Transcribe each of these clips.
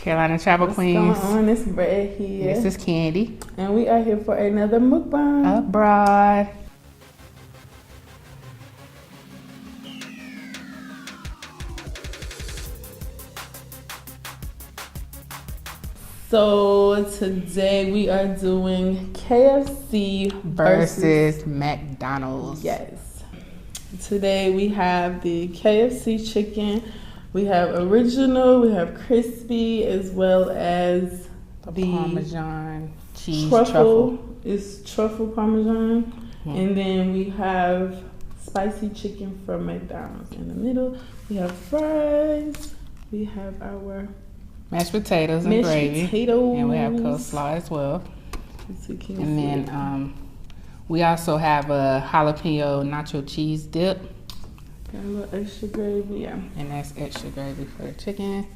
Carolina Travel Queens. What's going on? It's Brad here. This is Candy. And we are here for another mukbang. Abroad. So today we are doing KFC versus McDonald's. Yes. Today we have the KFC chicken. We have original, we have crispy, as well as the Parmesan cheese truffle. It's truffle Parmesan. And then we have spicy chicken from McDonald's. In the middle, we have fries. We have our mashed potatoes and gravy. And we have coleslaw as well. And then we also have a jalapeno nacho cheese dip. Got a little extra gravy, yeah. And that's extra gravy for the chicken.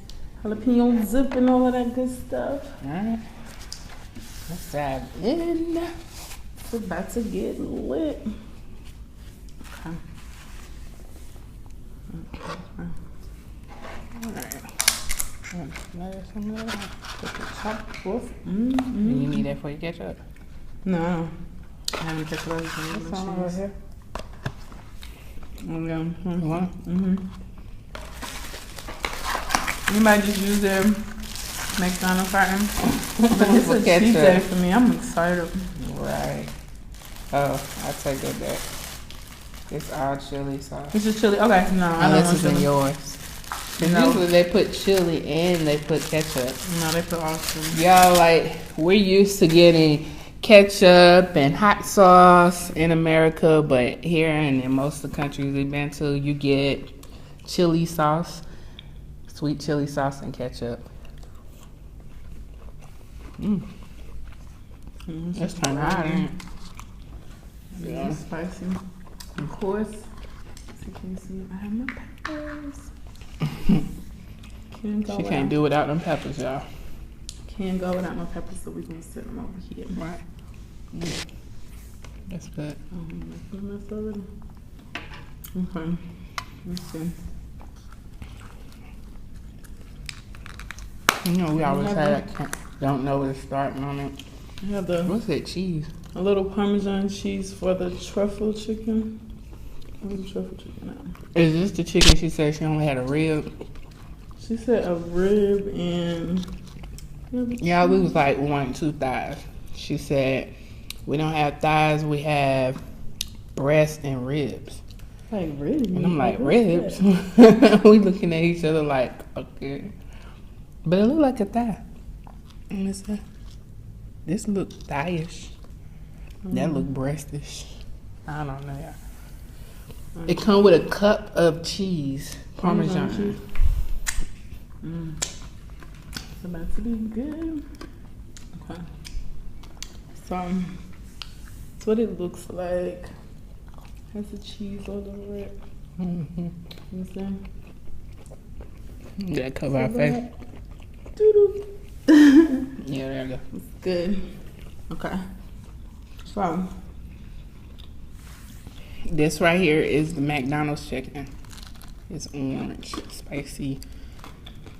Jalapeno dip and all of that good stuff. Alright. Let's dive in. It's about to get lit. Okay. Alright. Mm-hmm. You need that for your ketchup? No. I haven't checked it out. That's all over here. Okay. What? You might just use their McDonald's carton. But it's a cheat day for me. I'm excited. Right. Oh, I take that back. It's all chili sauce. It's just chili. Okay, no, I don't want it's in yours. No. Usually they put chili and they put ketchup. No, they put all chili. Y'all, like, we're used to getting ketchup and hot sauce in America, but here and in most of the countries we've been to, you get chili sauce, sweet chili sauce and ketchup. That's kind of hot, ain't it? Yeah, spicy. Of course. As you can see, I have my peppers. She can't do without them peppers, y'all. Can't go without my peppers, so we're gonna set them over here. Right. That's good. Okay. Let's see. You know, we always had that. Don't know where to start moment. I have the what's that cheese? A little Parmesan cheese for the truffle chicken. Where's the truffle chicken now? Is this the chicken she said she only had a rib? She said a rib and yeah, we was like 1, 2 thighs. She said we don't have thighs, we have breast and ribs. Like ribs? And I'm like, ribs? We looking at each other like, okay. But it looked like a thigh. And it's this look thigh-ish. That look breastish. I don't know, yeah. It come with a cup of cheese, Parmesan cheese. It's about to be good. Okay. So, that's what it looks like. Has the cheese all over it. You see? Yeah, cover our face. Doo-doo. Yeah, there you go. It's good. Okay. So, this right here is the McDonald's chicken. It's orange, spicy.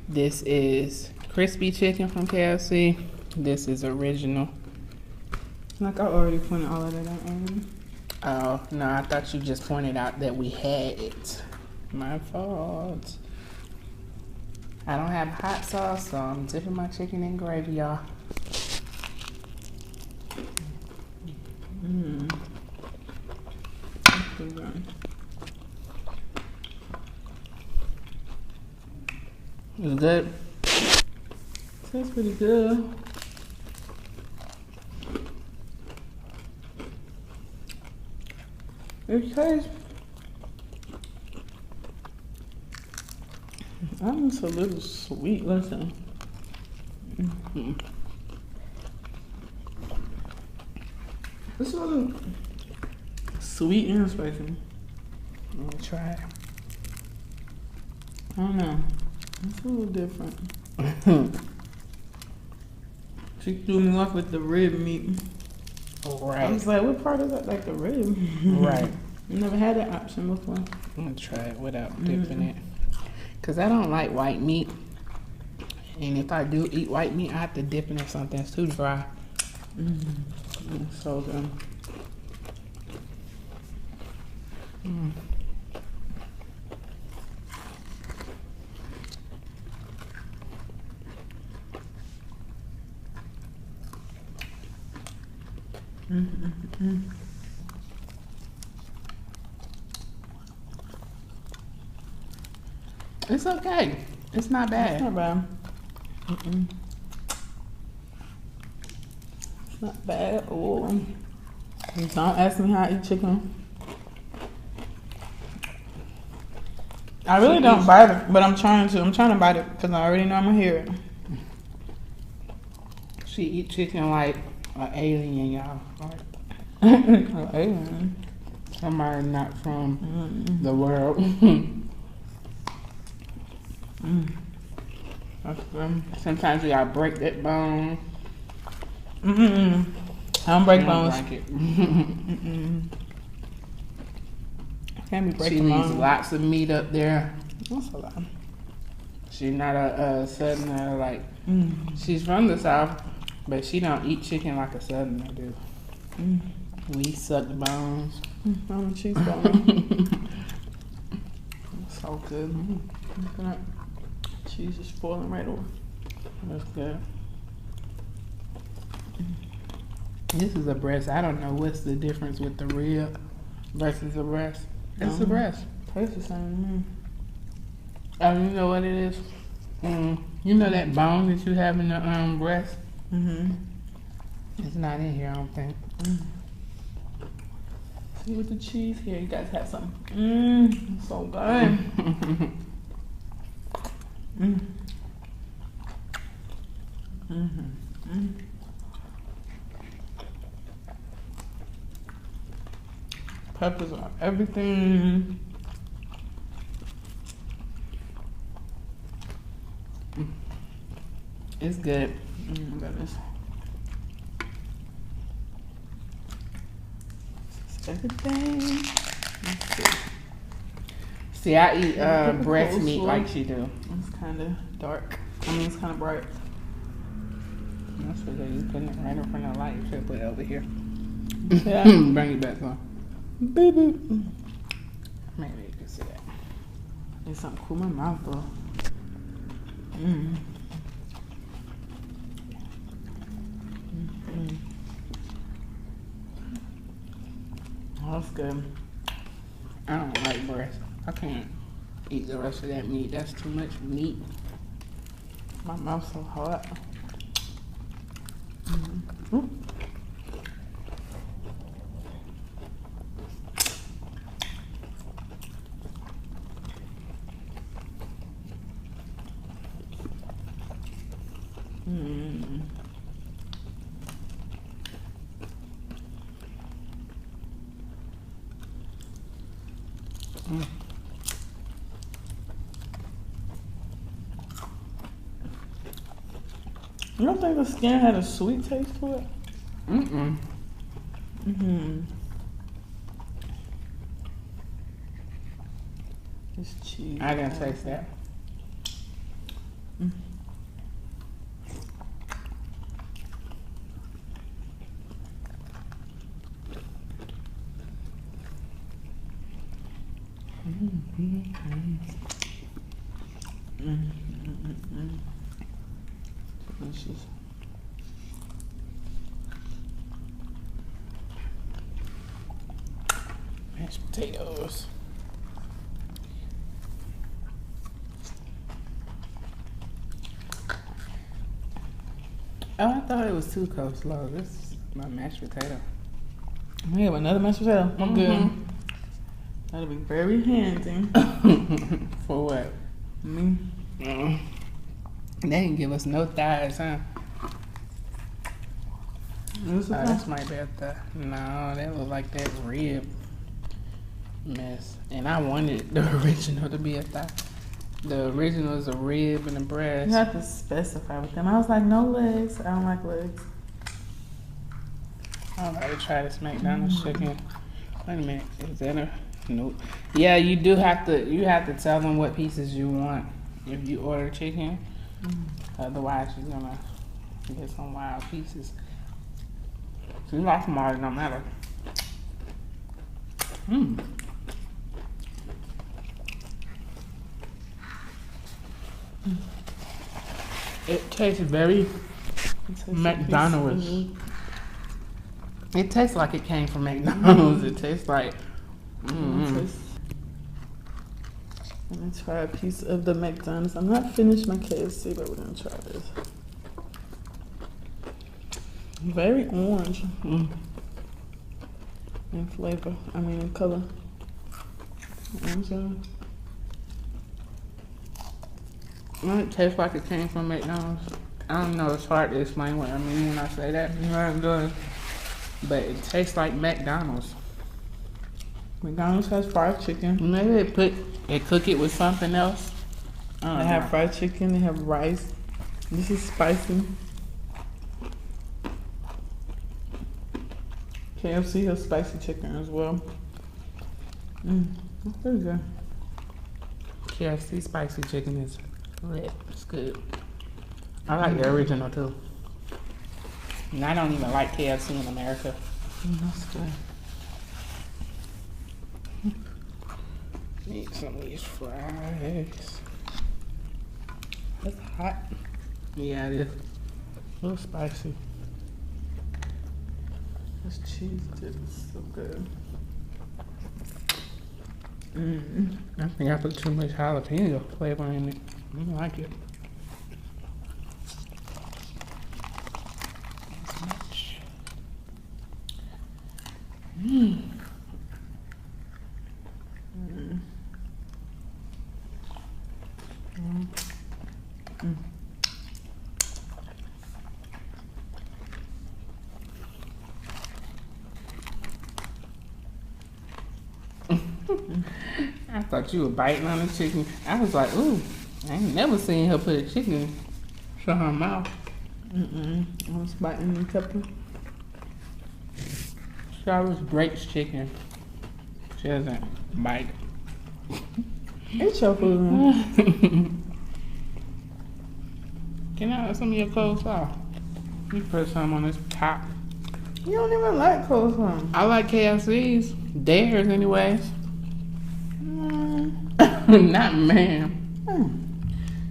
This is crispy chicken from KFC. This is original. Like I already pointed all of that out already. Oh, no, I thought you just pointed out that we had it. My fault. I don't have hot sauce, so I'm dipping my chicken in gravy, y'all. It's good. Tastes pretty good. It tastes almost a little sweet. Listen. This one sweet and spicy. Let me try it. I don't know. It's a little different. She threw me off with the rib meat. Right. I was like, what part is that? Like the rib? Right. Never had that option before. I'm gonna try it without dipping it. Cause I don't like white meat. And if I do eat white meat, I have to dip it in something that's too dry. It's so good. It's okay. It's not bad. It's not bad. It's not bad. Oh, don't ask me how I eat chicken. I really don't bite it, but I'm trying to. I'm trying to bite it because I already know I'm gonna hear it. She eat chicken like an alien, y'all. An alien. Somebody not from the world. Sometimes you gotta break that bone. I don't break bones. Break it. Can't be She breaking needs bones. lots of meat up there. That's a lot. She's not a southerner like. She's from the south, but she don't eat chicken like a southerner do. We suck the bones. I'm a cheese bone. So good. Look at that. Cheese is falling right off. That's good. This is a breast. I don't know what's the difference with the rib versus the breast. It's the breast. Tastes the same to me. Oh, you know what it is? You know that bone that you have in the breast? It's not in here, I don't think. See with the cheese here, you guys have some. So good. Peppers are everything. It's good. That is. Everything. Let's see. See, I eat Look at breast the meat coleslaw. like she do. It's kind of dark. I mean, it's kind of bright. That's what you putting it right in front of the light. You should put it over here. Yeah. Bring it back on. Boop, boop. Maybe you can see that. There's something cool in my mouth though. Oh, that's good. I don't like breast. I can't eat the rest of that meat. That's too much meat. My mouth's so hot. You don't think the skin had a sweet taste to it? It's cheese. I didn't taste that. Delicious. Mashed potatoes. Oh, I thought it was two coleslaw. This is my mashed potato. We have another mashed potato. I'm good. That'll be very handy. For what? Me. They didn't give us no thighs, huh? This is This might be a thigh. No, that look like that rib mess. And I wanted the original to be a thigh. The original is a rib and a breast. You have to specify with them. I was like, no legs. I don't like legs. I'm about to try this McDonald's chicken. Wait a minute, is that a nope? Yeah, you do have to. You have to tell them what pieces you want if you order chicken. Otherwise, you're gonna get some wild pieces. So you like small, it don't matter. It tastes very McDonald's. It tastes like it came from McDonald's. It tastes like. Let me try a piece of the McDonald's. I'm not finished my KFC, but we're gonna try this. Very orange in flavor. I mean in color. It tastes like it came from McDonald's. I don't know, it's hard to explain what I mean when I say that. Right, good. But it tastes like McDonald's. McDonald's has fried chicken. Maybe they cook it with something else. They have fried chicken, they have rice. This is spicy. KFC has spicy chicken as well. That's pretty good. KFC spicy chicken is lit. It's good. I like the original too. And I don't even like KFC in America. That's good. Eat some of these fries. It's hot. Yeah, it is. A little spicy. This cheese dip is so good. I think I put too much jalapeno flavor in it. I don't like it. I thought you were biting on the chicken. I was like, ooh, I ain't never seen her put a chicken in her mouth. I was biting the pepper. She always breaks chicken. She doesn't bite. Eat your food, man. Can I have some of your coleslaw? You put some on this top. You don't even like coleslaw. I like KFC's. Theirs, anyways. Not ma'am.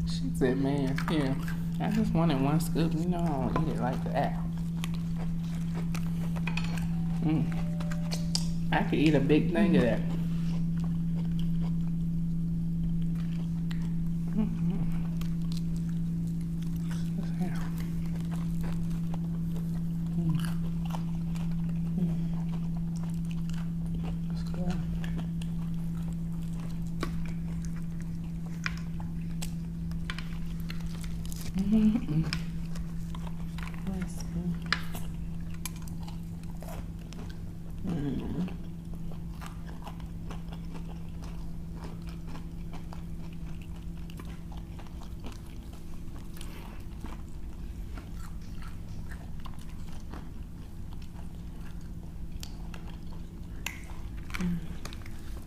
She said, man, here. I just wanted one scoop. You know I don't eat it like that. I could eat a big thing of that.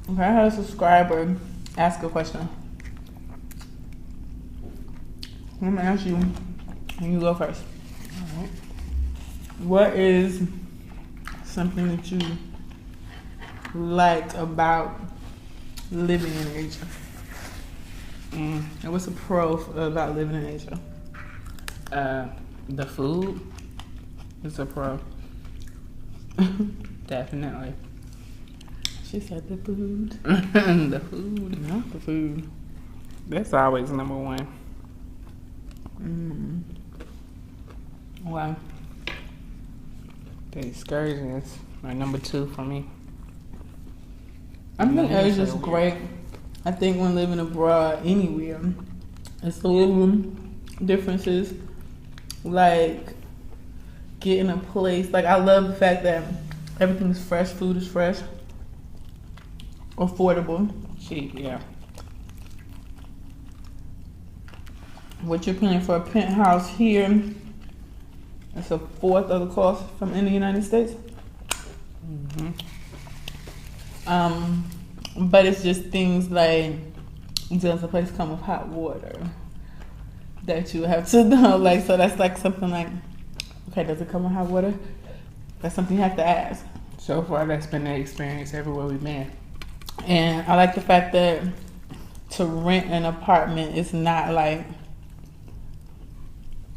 Okay, I had a subscriber ask a question. Let me ask you, and you go first. All right. What is something that you like about living in Asia? And what's a pro about living in Asia? The food is a pro. Definitely. She said the food. The food. Not the food. That's always number one. Why? The excursions are number two for me. I think Asia's great. I think when living abroad anywhere, it's the little differences. Like getting a place. Like I love the fact that everything's fresh, food is fresh, affordable, cheap, yeah. What you're paying for a penthouse here, it's a fourth of the cost from in the United States. But it's just things like, does the place come with hot water? that you have to know. Like, so that's like something like, okay, does it come with hot water? That's something you have to ask. So far, that's been the experience everywhere we've been. And I like the fact that to rent an apartment is not like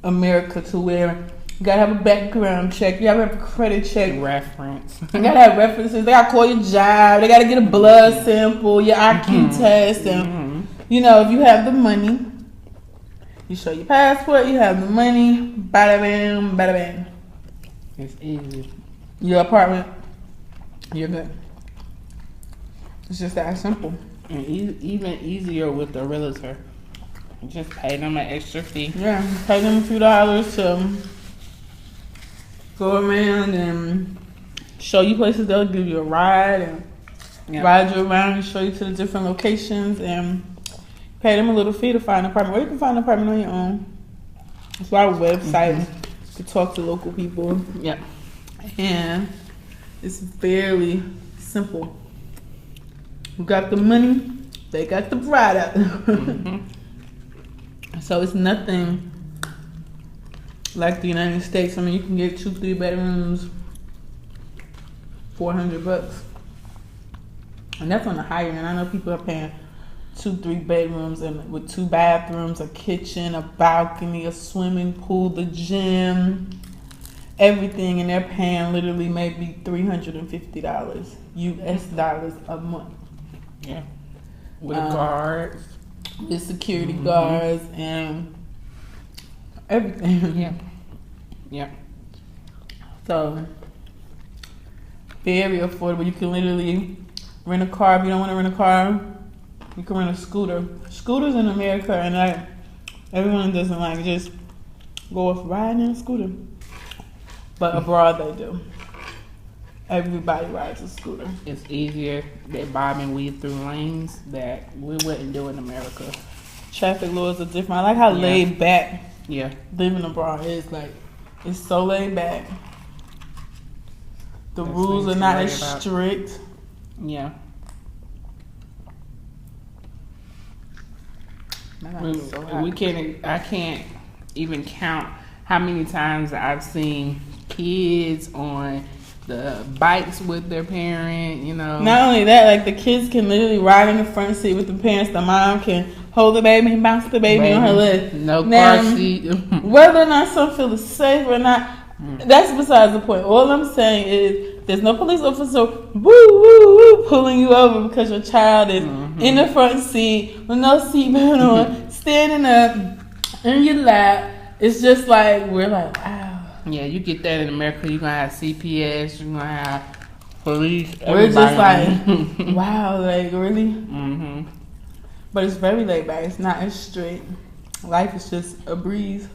America, to where you gotta have a background check, you gotta have a credit check, Reference. you gotta have references, they gotta call your job, they gotta get a blood sample, your IQ test, and you know, if you have the money, you show your passport, you have the money, bada bam, bada bang. It's easy. Your apartment, you're good. It's just that simple. And even easier with the realtor. Just pay them an extra fee. Yeah, pay them a few dollars to go around and show you places. They'll give you a ride and ride you around and show you to the different locations and pay them a little fee to find an apartment. Or you can find an apartment on your own. It's a lot of websites to talk to local people. Yeah. And it's fairly simple. You got the money, they got the bride out there. So it's nothing like the United States. I mean, you can get 2-3 bedrooms, $400, and that's on the higher end. I know people are paying 2-3 bedrooms and with 2 bathrooms, a kitchen, a balcony, a swimming pool, the gym, everything, and they're paying literally maybe $350 US dollars a month. Yeah. With guards. With security guards and everything. Yeah. Yeah. So, very affordable. You can literally rent a car. If you don't want to rent a car, you can rent a scooter. Scooters in America, and everyone doesn't like just go off riding in a scooter. But abroad they do. Everybody rides a scooter. It's easier. They bob and weave through lanes that we wouldn't do in America. Traffic laws are different. I like how laid back living abroad is. Like, it's so laid back. The rules are not as strict. Yeah. I can't even count how many times I've seen kids on the bikes with their parent, you know. Not only that, like the kids can literally ride in the front seat with the parents. The mom can hold the baby and bounce the baby on her leg. No car seat. Whether or not some feel is safe or not, that's besides the point. All I'm saying is there's no police officer pulling you over because your child is in the front seat with no seatbelt on, standing up in your lap. It's just like, we're like, wow. Yeah, you get that in America, you're going to have CPS, you're going to have police. We're just like, wow, like, really? But it's very laid back. It's not as strict. Life is just a breeze.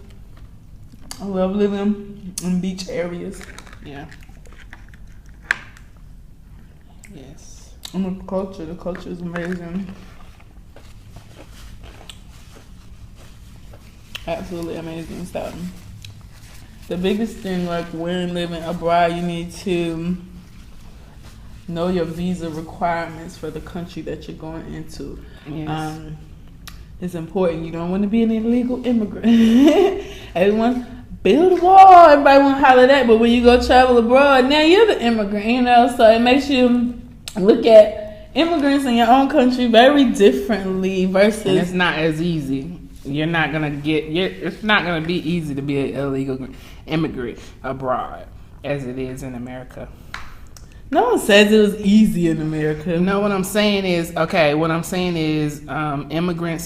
I love living in beach areas. Yeah. Yes. And the culture is amazing. Absolutely amazing stuff. The biggest thing, like when living abroad, you need to know your visa requirements for the country that you're going into. Yes. It's important. You don't want to be an illegal immigrant. Everyone build a wall. Everybody want to holler that, but when you go travel abroad, now you're the immigrant, you know. So it makes you look at immigrants in your own country very differently versus. And it's not as easy. You're not gonna it's not gonna be easy to be an illegal immigrant abroad as it is in America. No one says it was easy in America. No, what I'm saying is, immigrants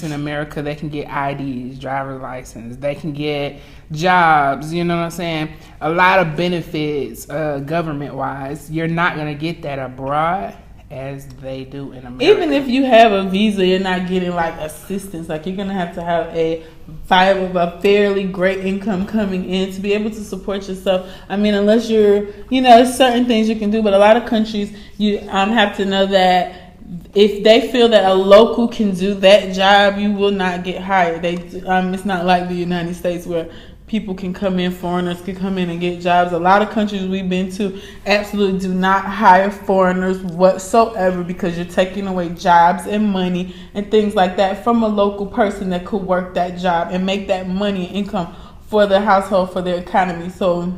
in America, they can get IDs, driver's license, they can get jobs, you know what I'm saying? A lot of benefits, government-wise. You're not going to get that abroad as they do in America. Even if you have a visa, you're not getting like assistance. Like, you're going to have a fairly great income coming in to be able to support yourself. I mean, unless you're, there's certain things you can do, but a lot of countries, you have to know that if they feel that a local can do that job, you will not get hired. It's not like the United States where people can come in, foreigners can come in and get jobs. A lot of countries we've been to absolutely do not hire foreigners whatsoever because you're taking away jobs and money and things like that from a local person that could work that job and make that money and income for their household, for their economy. So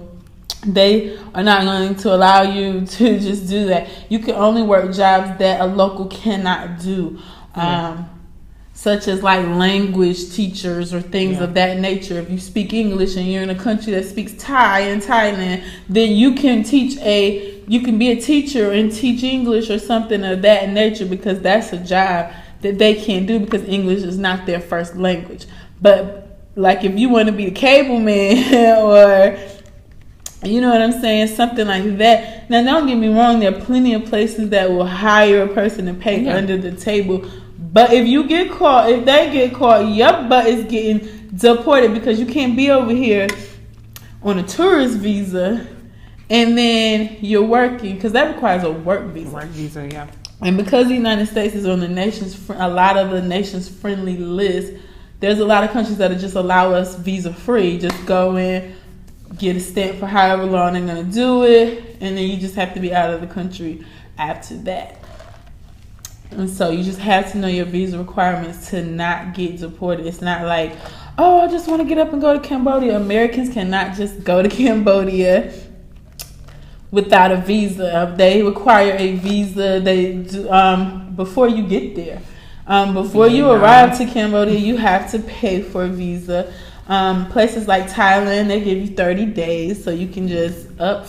they are not going to allow you to just do that. You can only work jobs that a local cannot do. Such as like language teachers or things of that nature. If you speak English and you're in a country that speaks Thai in Thailand, then you can be a teacher and teach English or something of that nature, because that's a job that they can't do because English is not their first language. But like if you want to be a cable man or you know what I'm saying, something like that. Now don't get me wrong, there are plenty of places that will hire a person to pay under the table. But if they get caught, your butt is getting deported, because you can't be over here on a tourist visa and then you're working, because that requires a work visa. Work visa, yeah. And because the United States is on a lot of the nation's friendly list, there's a lot of countries that just allow us visa free. Just go in, get a stamp for however long they're going to do it, and then you just have to be out of the country after that. And so you just have to know your visa requirements to not get deported. It's not like, oh, I just want to get up and go to Cambodia. Americans cannot just go to Cambodia without a visa. They require a visa. They do, before you get there. Before you arrive to Cambodia, you have to pay for a visa. Places like Thailand, they give you 30 days, so you can just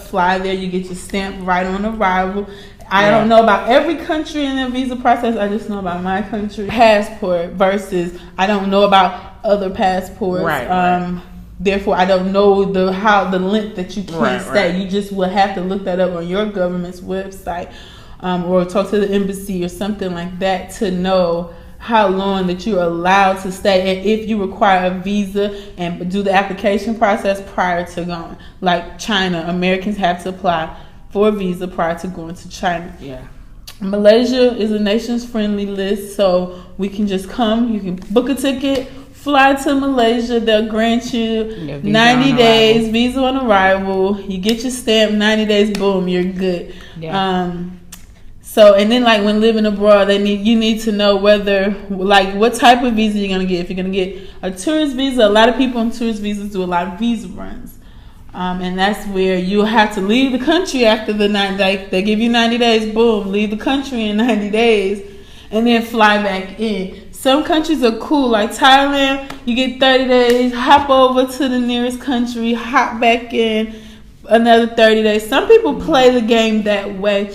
fly there. You get your stamp right on arrival. I don't know about every country in the visa process. I just know about my country passport versus I don't know about other passports. Right. Therefore, I don't know the length that you can stay. You just will have to look that up on your government's website, or talk to the embassy or something like that to know how long that you're allowed to stay, and if you require a visa and do the application process prior to going. Like China, Americans have to apply for a visa prior to going to China. Yeah. Malaysia is a nation's friendly list, so we can just come. You can book a ticket, fly to Malaysia. They'll grant you 90 days visa on arrival. You get your stamp, 90 days, boom, you're good. Yeah. So, and then like when living abroad, you need to know whether, like, what type of visa you're gonna get. If you're gonna get a tourist visa, a lot of people on tourist visas do a lot of visa runs. And that's where you have to leave the country after the 90 days. They give you 90 days, boom, leave the country in 90 days, and then fly back in. Some countries are cool, like Thailand, you get 30 days, hop over to the nearest country, hop back in, another 30 days. Some people play the game that way.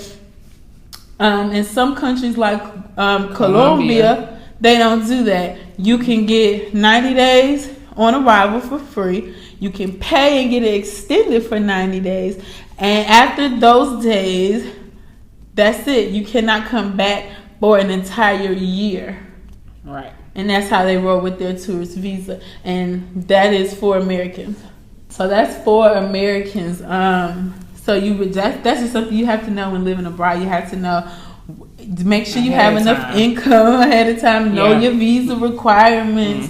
In some countries like Colombia, they don't do that. You can get 90 days on arrival for free. You can pay and get it extended for 90 days. And after those days, that's it. You cannot come back for an entire year. Right. And that's how they roll with their tourist visa. And that is for Americans. So that's for Americans. So that's just something you have to know when living abroad. You have to know, make sure you have enough income ahead of time. Know your visa requirements,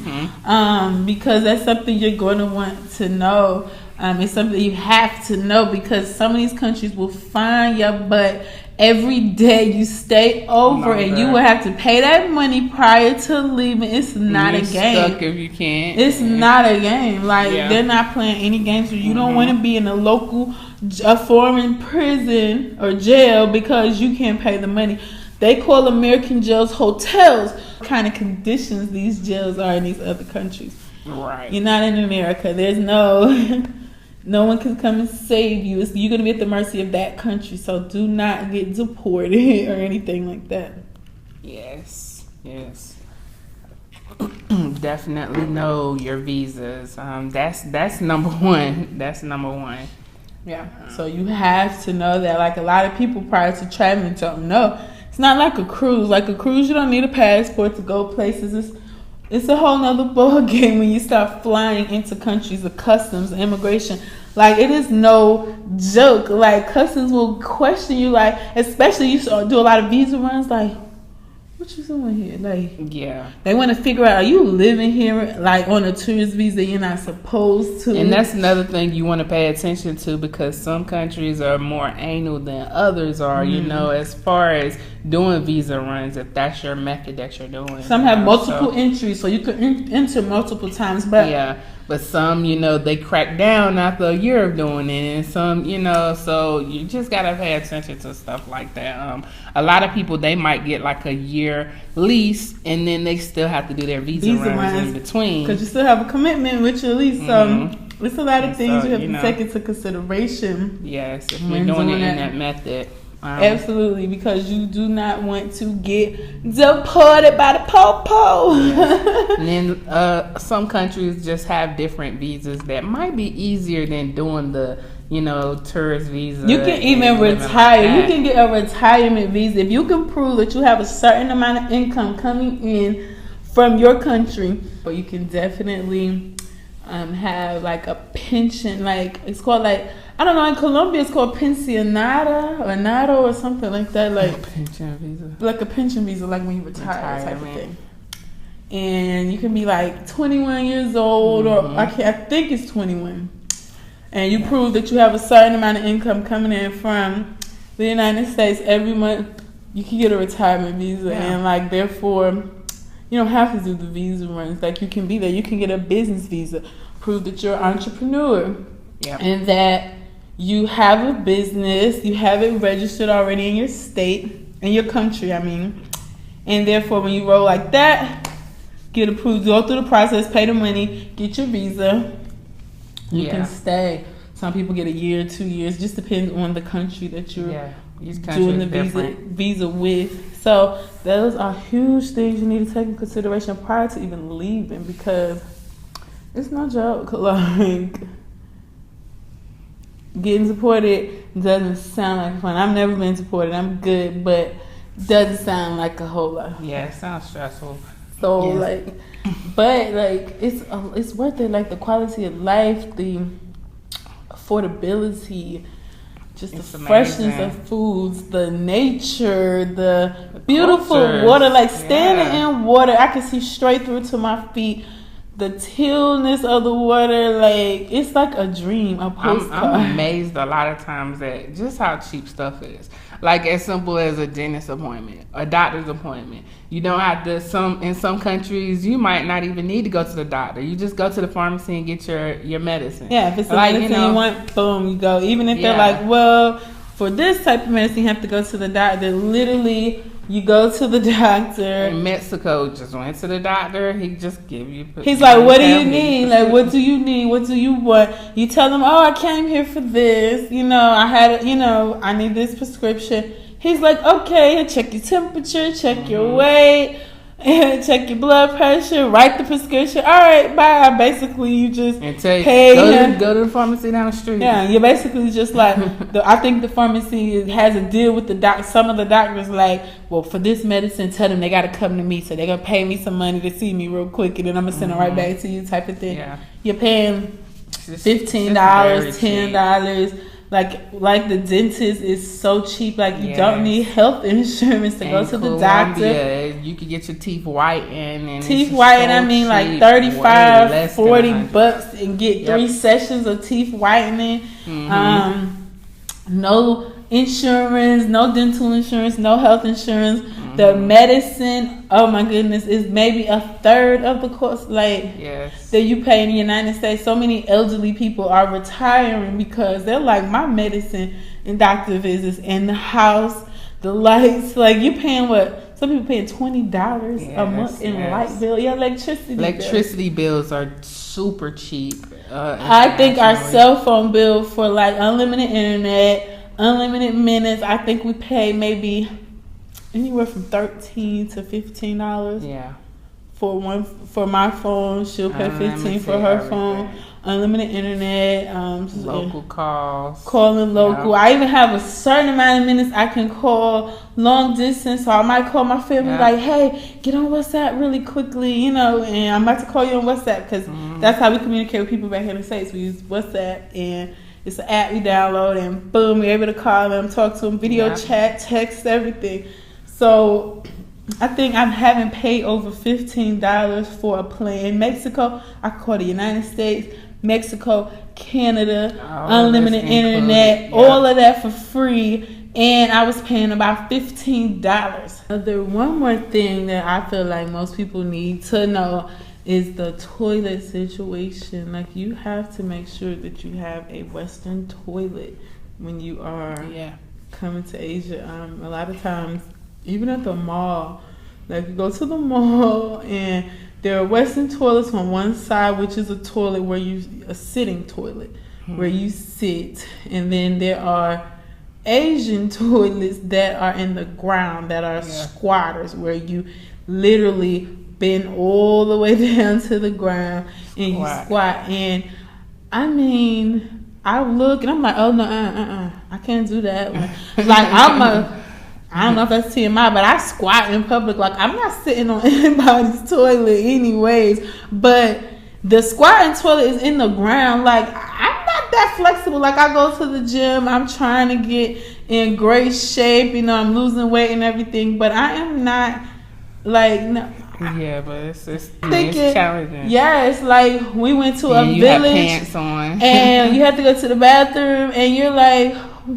because that's something you're going to want to know. It's something you have to know, because some of these countries will fine your butt every day you stay over, and you will have to pay that money prior to leaving. It's not a game. Stuck if you can't. It's not a game. Like they're not playing any games. You don't want to be in a foreign prison or jail because you can't pay the money. They call American jails hotels. What kind of conditions these jails are in these other countries. Right. You're not in America. There's no one can come and save you. You're going to be at the mercy of that country. So do not get deported or anything like that. Yes. Definitely know your visas. That's number one. Yeah. So you have to know that. Like, a lot of people prior to traveling don't know. It's not like a cruise. Like a cruise, you don't need a passport to go places. It's a whole nother ball game when you start flying into countries of customs, immigration. Like, it is no joke. Like, customs will question you, like, especially you do a lot of visa runs, like, what you doing here? Like, Yeah. they want to figure out, are you living here like on a tourist visa you're not supposed to? And that's another thing you want to pay attention to, because some countries are more anal than others are, you know, as far as doing visa runs, if that's your method that you're doing. Some have multiple entries, so you can enter multiple times. But yeah, but some, you know, they crack down after a year of doing it, and some, you know, so you just gotta pay attention to stuff like that. A lot of people, they might get like a year lease, and then they still have to do their visa runs in between, because you still have a commitment with your lease. It's a lot of things you have to take into consideration. Yes, if you're doing it in that method. Absolutely, because you do not want to get deported by the po-po. Yes. And then some countries just have different visas that might be easier than doing the, you know, tourist visa. You can even retire. You can get a retirement visa if you can prove that you have a certain amount of income coming in from your country. But you can definitely have like a pension, like it's called like, I don't know, in Colombia it's called pensionada or nado or something like that, like a pension visa, like a pension visa, like when you retire type of thing. And you can be like 21 years old, or I think it's 21, and you prove that you have a certain amount of income coming in from the United States every month. You can get a retirement visa, and like therefore you don't have to do the visa runs. Like you can be there. You can get a business visa, prove that you're an entrepreneur, and that you have a business, you have it registered already in your state, in your country, I mean. And therefore, when you roll like that, get approved, go through the process, pay the money, get your visa, you can stay. Some people get a year, 2 years, just depends on the country that you're doing the visa with. So those are huge things you need to take into consideration prior to even leaving, because it's no joke. Like, getting deported doesn't sound like fun. I've never been deported. I'm good, but doesn't sound like a whole lot. Yeah, it sounds stressful. So but like it's worth it. Like the quality of life, the affordability, just it's the freshness of foods, the nature, the beautiful water. Like standing in water, I can see straight through to my feet. The stillness of the water, like it's like a dream, a postcard. I'm amazed a lot of times at just how cheap stuff is. Like as simple as a dentist appointment, a doctor's appointment. You don't have to. In some countries, you might not even need to go to the doctor. You just go to the pharmacy and get your medicine. Yeah, if it's the medicine you want, boom, you go. Even if they're like, well, for this type of medicine, you have to go to the doctor. Literally, you go to the doctor. In Mexico, just went to the doctor. He just give you. He's like, what do you need? Like, what do you need? What do you want? You tell them, oh, I came here for this. You know, I need this prescription. He's like, okay, he'll check your temperature, check your weight, check your blood pressure, write the prescription. All right, bye. Basically, you just pay. Go to the pharmacy down the street. Yeah, you're basically just like, I think the pharmacy has a deal with the doc. Some of the doctors like, well, for this medicine, tell them they got to come to me. So they're going to pay me some money to see me real quick, and then I'm going to send it right back to you type of thing. Yeah. You're paying $15, $10. Like the dentist is so cheap. Like you don't need health insurance to go to the doctor. You can get your teeth whitened. I mean, like $35, $40 and get 3 sessions of teeth whitening. No insurance, no dental insurance, no health insurance. The medicine, oh my goodness, is maybe a third of the cost that you pay in the United States. So many elderly people are retiring because they're like, my medicine and doctor visits and the house, the lights, like you paying what? Some people paying $20 a month in light bill. Yeah, electricity bills are super cheap. I think our cell phone bill for like unlimited internet, unlimited minutes, I think we pay maybe anywhere from $13 to $15. Yeah. For my phone, she'll pay $15 for her phone. Unlimited internet. Local calls. Calling local. I even have a certain amount of minutes I can call long distance. So I might call my family like, hey, get on WhatsApp really quickly, and I'm about to call you on WhatsApp because that's how we communicate with people back here in the States. We use WhatsApp, and it's an app we download, and boom, we're able to call them, talk to them, video chat, text, everything. So I think I haven't paid over $15 for a plan. Mexico, I call the United States, Mexico, Canada, unlimited internet, all of that for free. And I was paying about $15. One more thing that I feel like most people need to know is the toilet situation. Like, you have to make sure that you have a Western toilet when you are coming to Asia. A lot of times, even at the mall, like, you go to the mall and there are Western toilets on one side, which is a toilet a sitting toilet where you sit, and then there are Asian toilets that are in the ground, that are squatters, where you literally bend all the way down to the ground and you squat. And I mean, I look and I'm like, oh no, I can't do that. Like, I don't know if that's TMI, but I squat in public. Like, I'm not sitting on anybody's toilet anyways. But the squatting toilet is in the ground. Like, I'm not that flexible. Like, I go to the gym. I'm trying to get in great shape. You know, I'm losing weight and everything. But I am not, like... No, yeah, but it's challenging. Yeah, it's like we went to a you village. Have pants on. And you have to go to the bathroom. And you're like,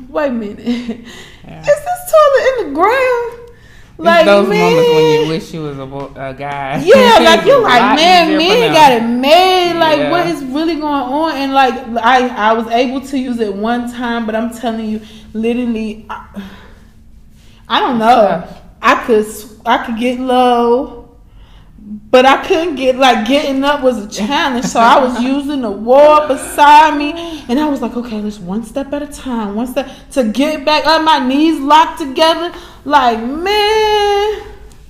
wait a minute. Is this toilet in the ground? Like, it's those moments when you wish you was a guy. Yeah, like, you're like, man got it made. Like, what is really going on? And like, I was able to use it one time, but I'm telling you, literally, I don't know. I could get low, but I couldn't getting up was a challenge. So I was using the wall beside me, and I was like, okay, let's one step at a time, one step to get back up. My knees locked together. Like, man,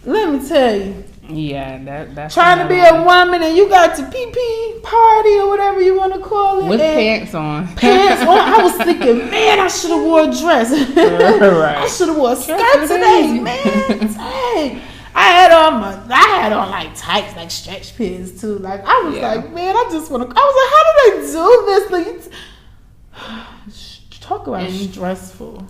let me tell you. Yeah, that's trying to be a woman and you got to pee party or whatever you want to call it. With pants on. Pants on. I was thinking, man, I should have wore a dress. Right. I should have wore a skirt today, man. Dang. I had on like tights, like stretch pants too. Like, I was like, man, I just want to. I was like, how do they do this? Like, talk about stressful.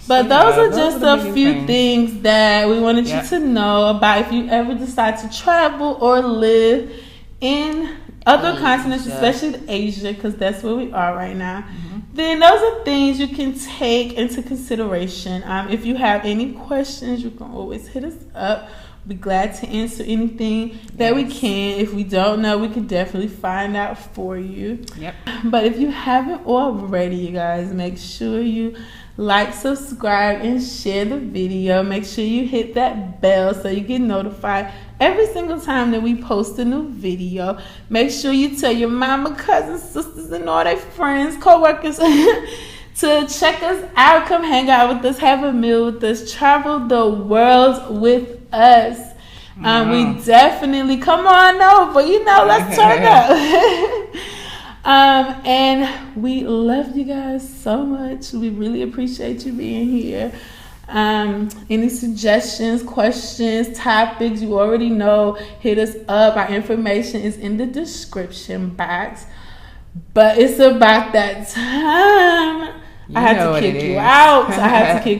But those are just a few things that we wanted you to know about if you ever decide to travel or live in other continents, especially Asia, because that's where we are right now. Then those are things you can take into consideration. If you have any questions, you can always hit us up. We'll be glad to answer anything that we can. If we don't know, we can definitely find out for you. Yep. But if you haven't already, you guys, make sure you like, subscribe, and share the video. Make sure you hit that bell so you get notified every single time that we post a new video. Make sure you tell your mama, cousins, sisters, and all their friends, co-workers to check us out. Come hang out with us, have a meal with us, travel the world with us. We definitely come on over, let's turn up. And we love you guys so much. We really appreciate you being here. Any suggestions, questions, topics, you already know, hit us up. Our information is in the description box. But it's about that time. I had to kick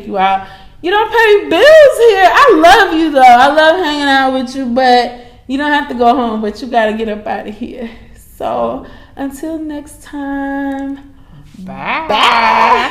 you out. You don't pay bills here. I love you, though. I love hanging out with you, but you don't have to go home, but you got to get up out of here. So until next time, bye.